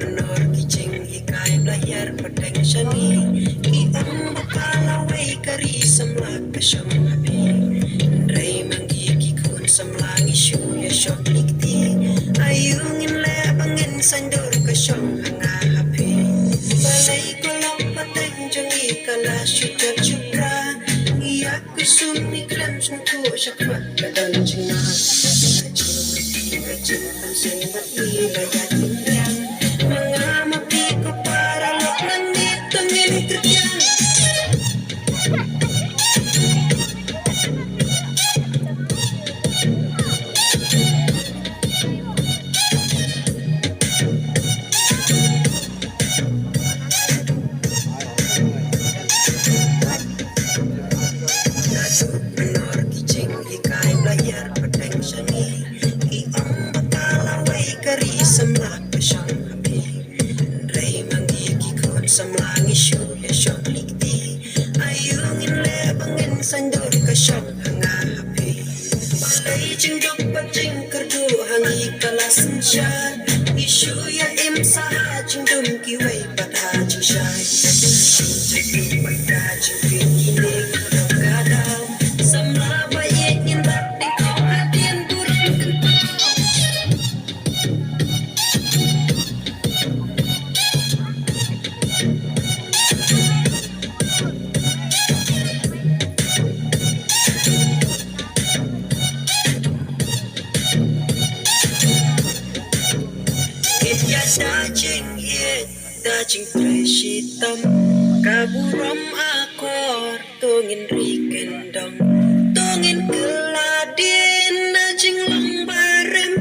menor kijing ikai blayar padang shani ki kalawai kari samlak kasyam habi rai manggi ki kun samlang isu ya syok likti ayungin le bangin sandur kasyam hanga habi balai kolam padang jangi kala syutar syukra iya kusum ni klam sunku syakmat kadang jina kajin tansin bati bayat yang mengamati ko para lok nang ditungin terjang. Menor kijing ikai blayar padang shani ki kalawai kari samlak kasyam habi rai manggi ki kun samlang isu ya syok likti ayungin le bangin sandur kasyam hanga habi balai jingdok pacing kerdu hangi kala sensyar isu ya im saha jingdum ki wai patha jingsyai jingdum pada jingdum kini kudang gadau samla baik indak di kau hadian burung kentau. Ya dajing hit, dajing presitam kaburam akor, tungin rikendam tungin keladin, najing lang barem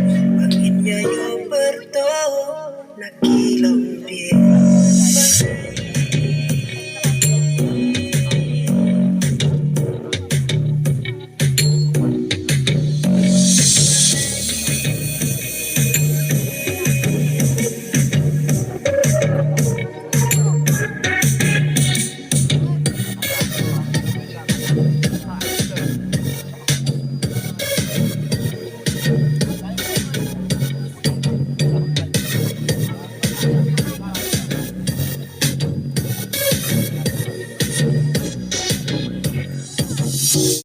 angin yayo berto nakilong din.